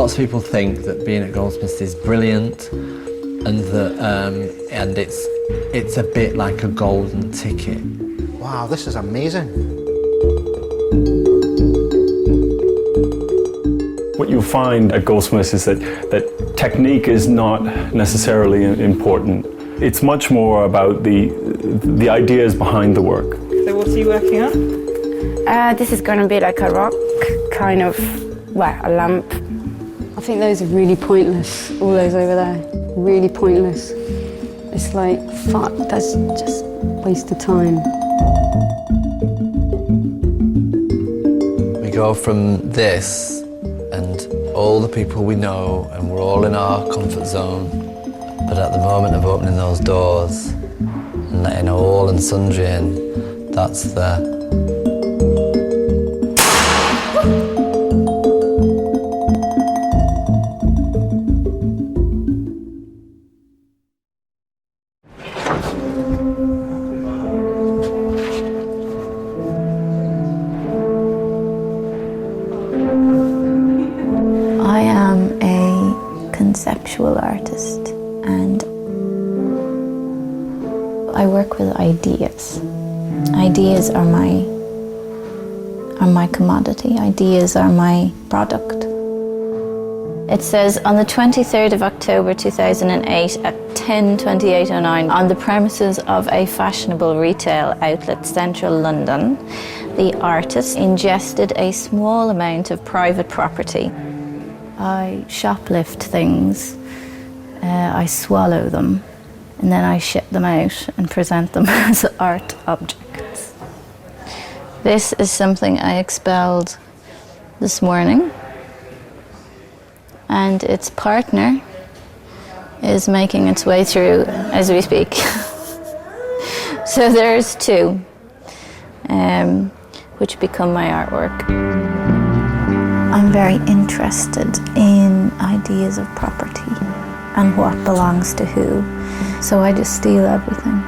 Lots of people think that being at Goldsmiths is brilliant, and that and it's a bit like a golden ticket. Wow, this is amazing. What you'll find at Goldsmiths is that technique is not necessarily important. It's much more about the ideas behind the work. So what are you working on? This is going to be like a rock, kind of, well, a lamp. I think those are really pointless, all those over there. Really pointless. It's like, fuck, that's just a waste of time. We go from this and all the people we know, and we're all in our comfort zone, but at the moment of opening those doors and letting all and sundry in, that's the... I am a conceptual artist, and I work with ideas. Ideas are my commodity. Ideas are my product. It says, on the 23rd of October 2008 at 10:28:09, on the premises of a fashionable retail outlet, central London, the artist ingested a small amount of private property. I shoplift things, I swallow them, and then I ship them out and present them as art objects. This is something I expelled this morning, and its partner is making its way through as we speak. So there's two, which become my artwork. I'm very interested in ideas of property and what belongs to who, so I just steal everything.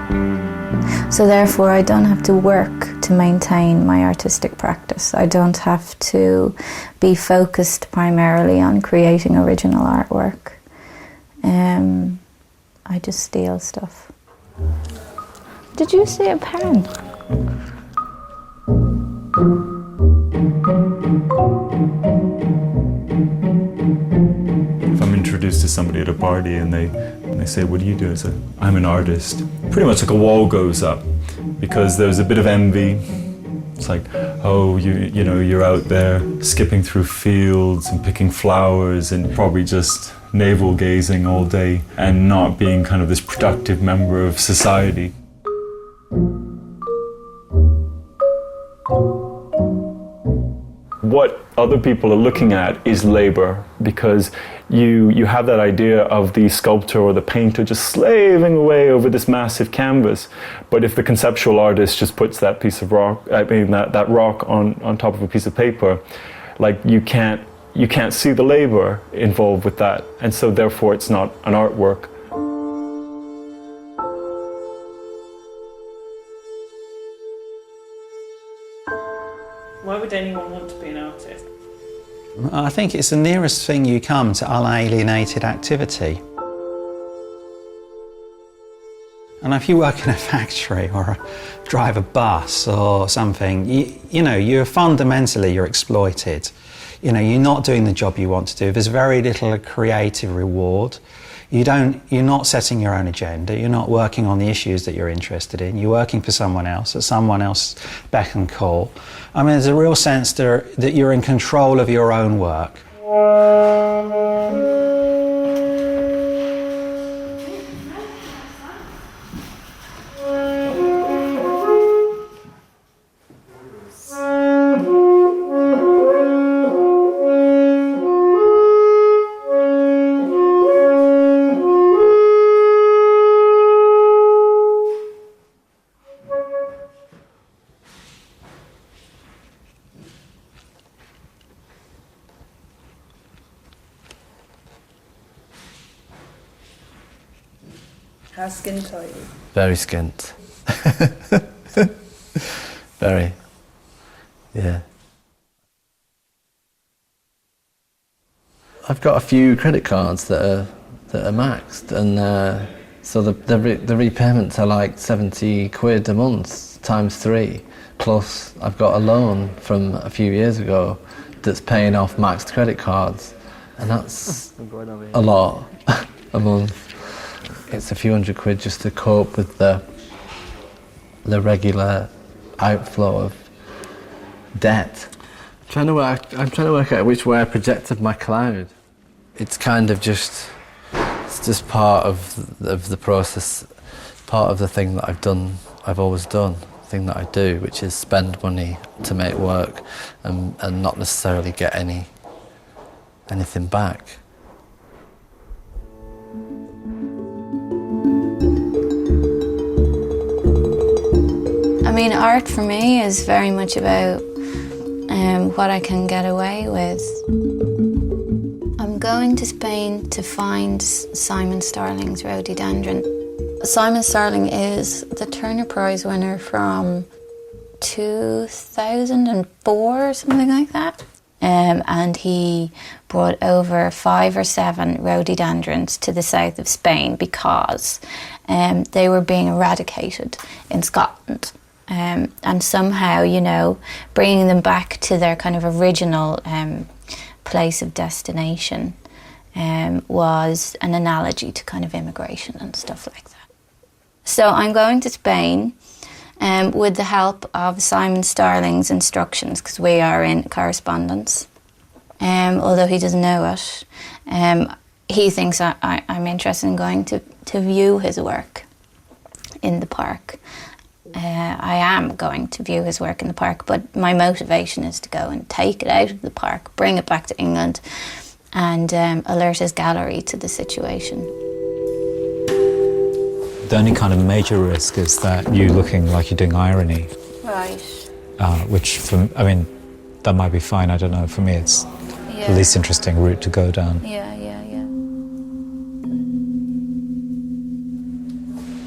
So therefore I don't have to work to maintain my artistic practice. I don't have to be focused primarily on creating original artwork. I just steal stuff. Did you see a pen? If I'm introduced to somebody at a party and they say, what do you do? I say, I'm an artist. Pretty much like a wall goes up, because there's a bit of envy. It's like, oh, you know, you're out there skipping through fields and picking flowers and probably just navel gazing all day and not being kind of this productive member of society. What other people are looking at is labor, because you have that idea of the sculptor or the painter just slaving away over this massive canvas. But if the conceptual artist just puts that piece of rock, that rock on top of a piece of paper, like you can't see the labor involved with that, and so therefore it's not an artwork. Why would anyone want to be an artist? I think it's the nearest thing you come to unalienated activity. And if you work in a factory or drive a bus or something, you know, you're exploited. You know, you're not doing the job you want to do. There's very little creative reward. You're not setting your own agenda. You're not working on the issues that you're interested in. You're working for someone else, at someone else's beck and call. I mean, there's a real sense that you're in control of your own work. How skint are you? Very skint. Very. Yeah. I've got a few credit cards that are maxed, and so the repayments are like 70 quid a month times 3. Plus, I've got a loan from a few years ago that's paying off maxed credit cards, and that's a lot a month. It's a few hundred quid just to cope with the regular outflow of debt. I'm trying to work out which way I projected my cloud. It's kind of just, it's just part of the process, part of the thing that I've always done, the thing that I do, which is spend money to make work and not necessarily get anything back. I mean, art for me is very much about what I can get away with. I'm going to Spain to find Simon Starling's rhododendron. Simon Starling is the Turner Prize winner from 2004 or something like that. And he brought over 5 or 7 rhododendrons to the south of Spain because they were being eradicated in Scotland. And somehow, you know, bringing them back to their kind of original place of destination was an analogy to kind of immigration and stuff like that. So I'm going to Spain with the help of Simon Starling's instructions, because we are in correspondence, although he doesn't know it. He thinks I'm interested in going to view his work in the park. I am going to view his work in the park, but my motivation is to go and take it out of the park, bring it back to England, and alert his gallery to the situation. The only kind of major risk is that you're looking like you're doing irony. Right. Which, I mean, that might be fine, I don't know. For me, it's the least interesting route to go down. Yeah.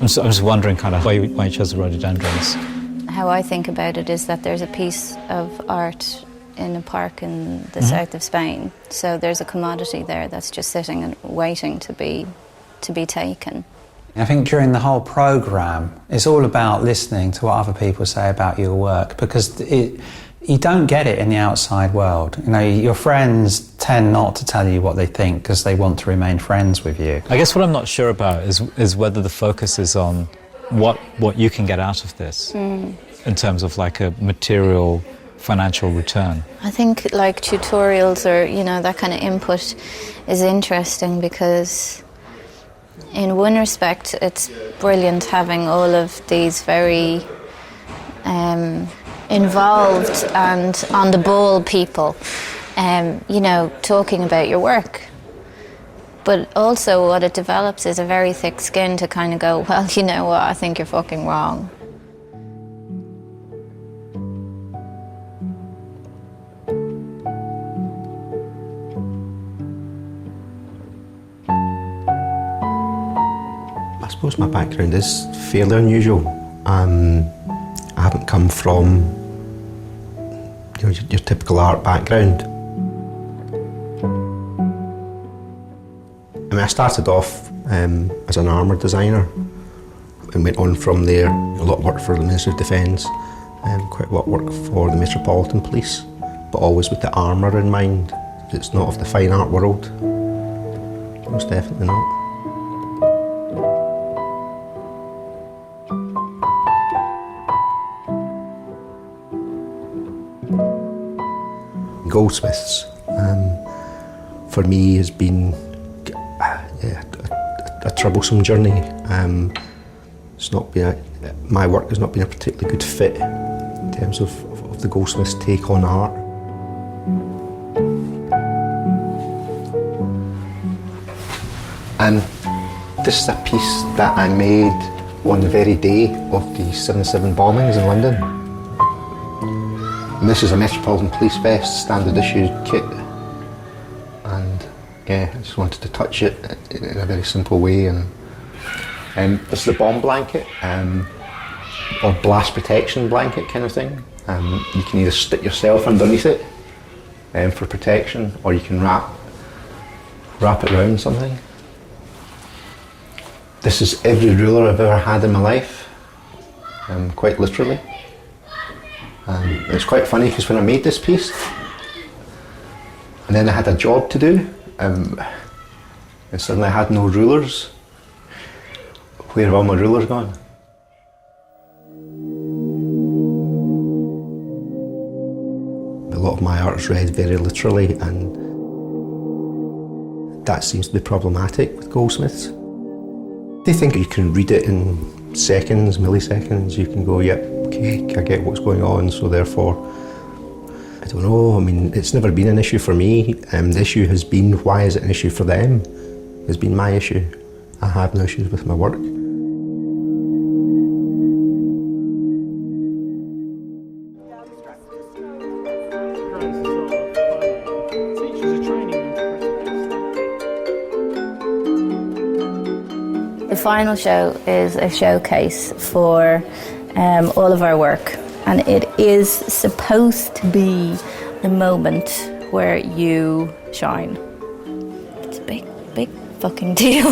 I'm just wondering kind of why you chose the rhododendrons. How I think about it is that there's a piece of art in a park in the south of Spain. So there's a commodity there that's just sitting and waiting to be taken. I think during the whole programme, it's all about listening to what other people say about your work, because you don't get it in the outside world. You know, your friends tend not to tell you what they think because they want to remain friends with you. I guess what I'm not sure about is whether the focus is on what you can get out of this in terms of like a material financial return. I think like tutorials or, you know, that kind of input is interesting because in one respect it's brilliant having all of these very involved and on the ball people, you know, talking about your work. But also what it develops is a very thick skin to kind of go, well, you know what, I think you're fucking wrong. I suppose my background is fairly unusual. I haven't come from your typical art background. I mean, I started off as an armour designer and went on from there. A lot of work for the Ministry of Defence, quite a lot of work for the Metropolitan Police, but always with the armour in mind. It's not of the fine art world. Most definitely not. Goldsmiths, for me, has been a troublesome journey. It's not been my work has not been a particularly good fit in terms of the Goldsmiths' take on art. And this is a piece that I made on the very day of the 7/7 bombings in London. And this is a Metropolitan Police Vest standard issue kit, and yeah, I just wanted to touch it in a very simple way. And this is the bomb blanket, or blast protection blanket kind of thing. You can either stick yourself underneath it for protection, or you can wrap wrap it around something. This is every ruler I've ever had in my life, quite literally. It's quite funny because when I made this piece, and then I had a job to do, and suddenly I had no rulers. Where have all my rulers gone? A lot of my art is read very literally, and that seems to be problematic with Goldsmiths. They think you can read it in seconds, milliseconds. You can go, yep, okay, I get what's going on, so therefore, I don't know, I mean, it's never been an issue for me. The issue has been, why is it an issue for them? It's been my issue. I have no issues with my work. The final show is a showcase for all of our work, and it is supposed to be the moment where you shine. It's a big, big fucking deal.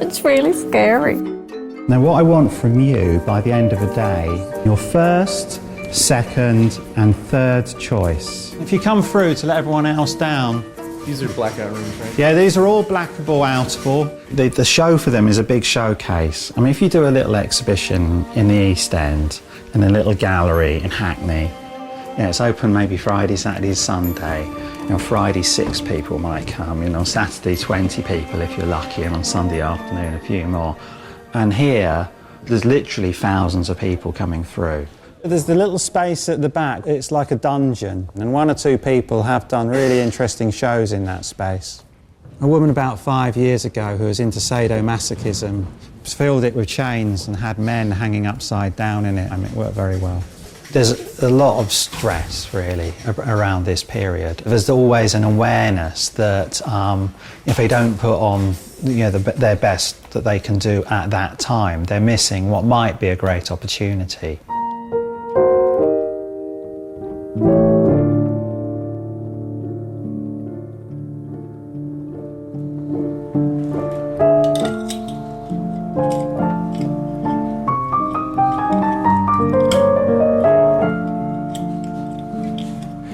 It's really scary. Now, what I want from you by the end of the day, your first, second and third choice. If you come through to let everyone else down. These are blackout rooms, right? Yeah, these are all blackable, outable. The show for them is a big showcase. I mean, if you do a little exhibition in the East End, in a little gallery in Hackney, it's open maybe Friday, Saturday, Sunday. Friday 6 people might come, on Saturday 20 people if you're lucky, and on Sunday afternoon a few more. And here, there's literally thousands of people coming through. There's the little space at the back, it's like a dungeon, and 1 or 2 people have done really interesting shows in that space. A woman about 5 years ago who was into sadomasochism filled it with chains and had men hanging upside down in it. I mean, it worked very well. There's a lot of stress, really, around this period. There's always an awareness that if they don't put on their best that they can do at that time, they're missing what might be a great opportunity.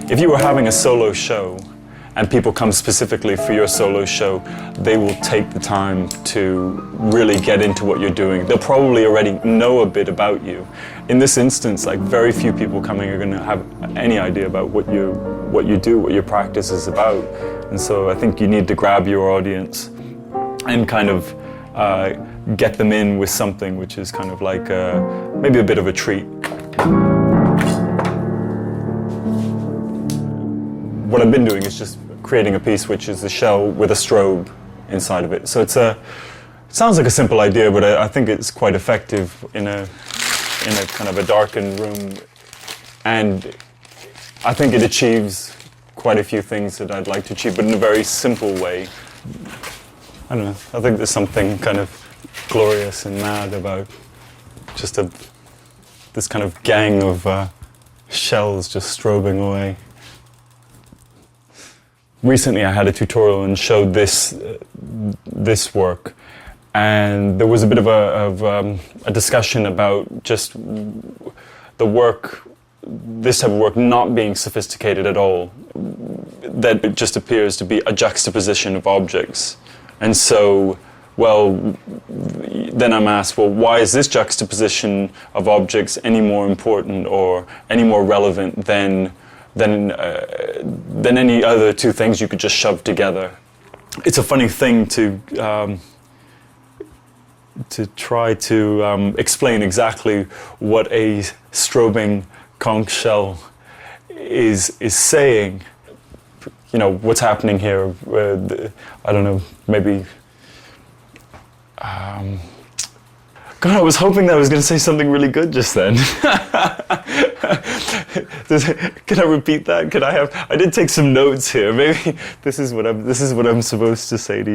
If you were having a solo show and people come specifically for your solo show, they will take the time to really get into what you're doing. They'll probably already know a bit about you. In this instance, very few people coming are going to have any idea about what you do, what your practice is about. And so I think you need to grab your audience and kind of get them in with something which is kind of like maybe a bit of a treat. What I've been doing is just creating a piece which is a shell with a strobe inside of it. So it sounds like a simple idea, but I think it's quite effective in a kind of a darkened room. And I think it achieves quite a few things that I'd like to achieve, but in a very simple way. I don't know, I think there's something kind of glorious and mad about just this kind of gang of shells just strobing away. Recently I had a tutorial and showed this work, and there was a bit of a discussion about just the work, this type of work not being sophisticated at all, that it just appears to be a juxtaposition of objects. And so, well, then I'm asked, well, why is this juxtaposition of objects any more important or any more relevant than any other two things you could just shove together? It's a funny thing to try to explain exactly what a strobing conch shell is saying. What's happening here. I don't know, maybe. God, I was hoping that I was going to say something really good just then. Can I repeat that? I did take some notes here. Maybe this is what I'm supposed to say to you.